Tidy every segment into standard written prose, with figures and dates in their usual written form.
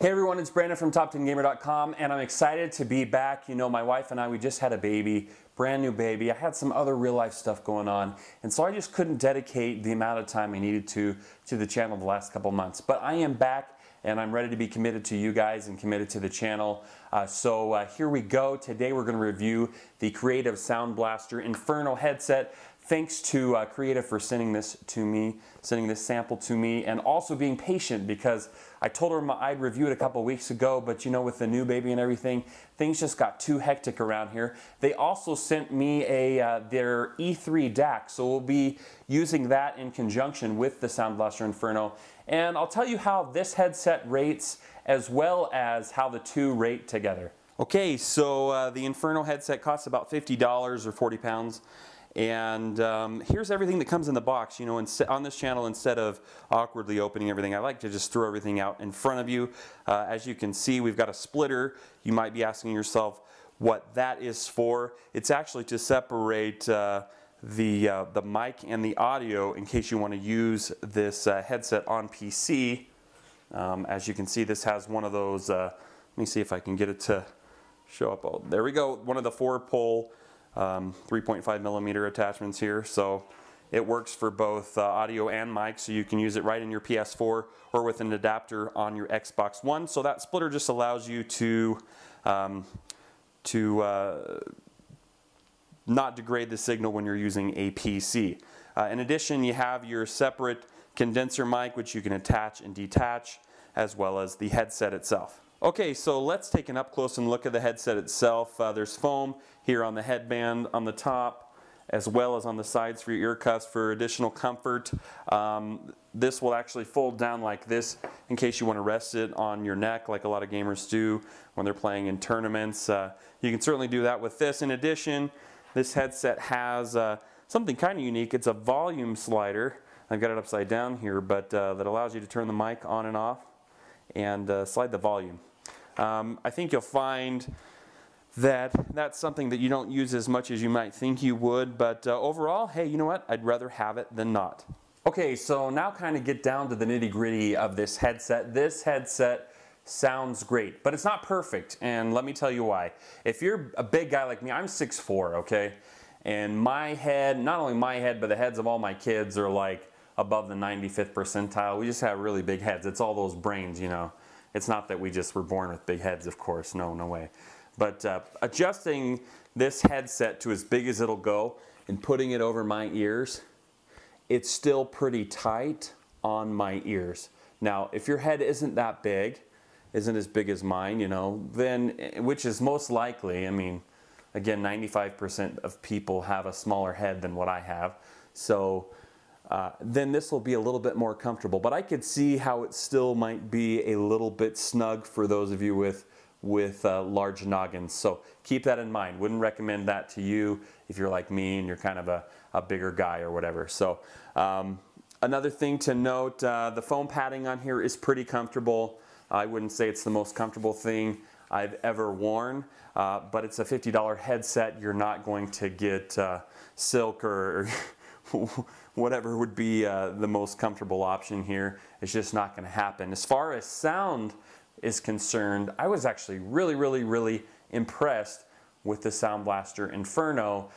Hey everyone, it's Brandon from Top10Gamer.com, and I'm excited to be back. You know, my wife and I, we just had a baby, brand new baby. I had some other real life stuff going on, and so I just couldn't dedicate the amount of time I needed to the channel the last couple months. But I am back, and I'm ready to be committed to you guys and committed to the channel. So here we go. Today we're going to review the Creative Sound Blaster Inferno headset. Thanks to Creative for sending this to me, sending this sample to me, and also being patient because I told her I'd review it a couple weeks ago, but you know, with the new baby and everything, things just got too hectic around here. They also sent me their E3 DAC, so we'll be using that in conjunction with the Sound Blaster Inferno, and I'll tell you how this headset rates as well as how the two rate together. Okay, so the Inferno headset costs about $50 or 40 pounds. And here's everything that comes in the box. You know, on this channel, instead of awkwardly opening everything, I like to just throw everything out in front of you. As you can see, we've got a splitter. You might be asking yourself what that is for. It's actually to separate the mic and the audio in case you want to use this headset on PC. As you can see, this has one of those, let me see if I can get it to show up. Oh, there we go, one of the 4-pole 3.5 millimeter attachments here, so it works for both audio and mic, so you can use it right in your PS4 or with an adapter on your Xbox One. So that splitter just allows you to not degrade the signal when you're using a PC. In addition, you have your separate condenser mic, which you can attach and detach, as well as the headset itself. Okay, so let's take an up close and look at the headset itself. There's foam here on the headband on the top, as well as on the sides for your ear cuffs for additional comfort. This will actually fold down like this in case you want to rest it on your neck like a lot of gamers do when they're playing in tournaments. You can certainly do that with this. In addition, this headset has something kind of unique. It's a volume slider. I've got it upside down here, but that allows you to turn the mic on and off and slide the volume. I think you'll find that that's something that you don't use as much as you might think you would, but overall, hey, you know what? I'd rather have it than not. Okay, so now kind of get down to the nitty-gritty of this headset. This headset sounds great, but it's not perfect, and let me tell you why. If you're a big guy like me, I'm 6'4", okay? And my head, not only my head, but the heads of all my kids are like above the 95th percentile. We just have really big heads. It's all those brains, you know. It's not that we just were born with big heads, of course. No, no way. But adjusting this headset to as big as it'll go and putting it over my ears, it's still pretty tight on my ears. Now, if your head isn't that big, isn't as big as mine, you know, then, which is most likely, I mean, again, 95% of people have a smaller head than what I have. So then this will be a little bit more comfortable. But I could see how it still might be a little bit snug for those of you with large noggins. So keep that in mind. Wouldn't recommend that to you if you're like me and you're kind of a bigger guy or whatever. So another thing to note, the foam padding on here is pretty comfortable. I wouldn't say it's the most comfortable thing I've ever worn, but it's a $50 headset. You're not going to get silk or whatever would be the most comfortable option here. It's just not going to happen. As far as sound is concerned, I was actually really impressed with the Sound Blaster Inferno.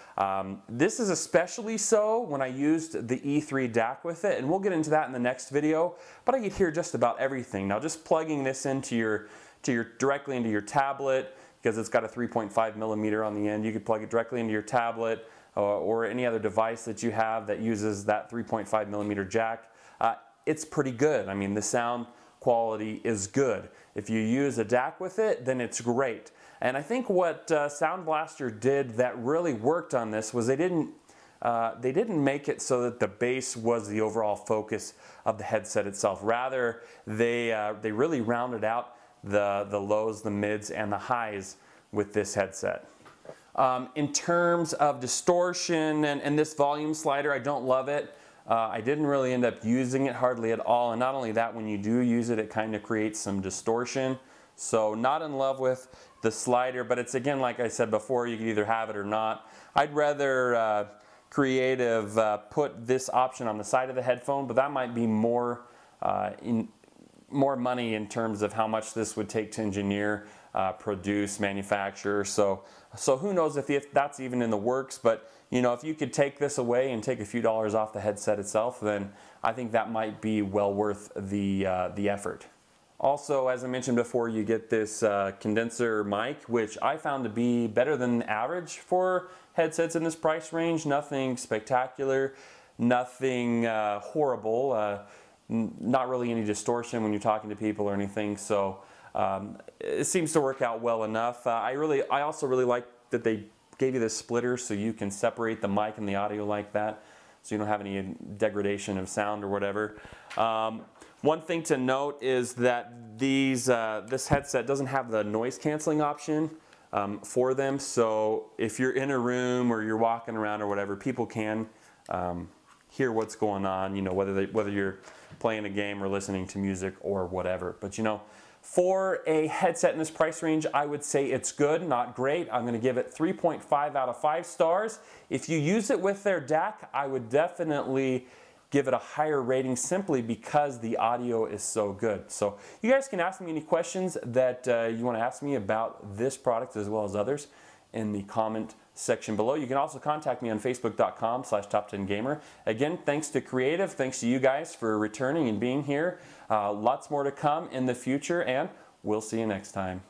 This is especially so when I used the E3 DAC with it, and we'll get into that in the next video, but I could hear just about everything. Now, just plugging this into directly into your tablet, because it's got a 3.5 millimeter on the end, you could plug it directly into your tablet or any other device that you have that uses that 3.5 millimeter jack. It's pretty good. I mean, the sound quality is good. If you use a DAC with it, then it's great. And I think what Sound Blaster did that really worked on this was they didn't make it so that the bass was the overall focus of the headset itself. Rather, they really rounded out the lows, the mids, and the highs with this headset. In terms of distortion and this volume slider, I don't love it. I didn't really end up using it hardly at all, and not only that, when you do use it, it kind of creates some distortion. So not in love with the slider, but it's, again, like I said before, you can either have it or not. I'd rather Creative put this option on the side of the headphone, but that might be more more money in terms of how much this would take to engineer, produce, manufacture. So who knows if that's even in the works, but you know, if you could take this away and take a few dollars off the headset itself, then I think that might be well worth the effort. Also, as I mentioned before, you get this condenser mic, which I found to be better than average for headsets in this price range. Nothing spectacular, nothing horrible, not really any distortion when you're talking to people or anything. So it seems to work out well enough. I also really like that they gave you this splitter so you can separate the mic and the audio like that, so you don't have any degradation of sound or whatever. One thing to note is that this headset doesn't have the noise canceling option for them, so if you're in a room or you're walking around or whatever, people can hear what's going on, you know, whether you're playing a game or listening to music or whatever. But you know, for a headset in this price range, I would say it's good, not great. I'm going to give it 3.5 out of 5 stars. If you use it with their DAC, I would definitely give it a higher rating simply because the audio is so good. So you guys can ask me any questions that you want to ask me about this product as well as others in the comment section below. You can also contact me on facebook.com/top10gamer. Again, thanks to Creative, thanks to you guys for returning and being here. Lots more to come in the future, and we'll see you next time.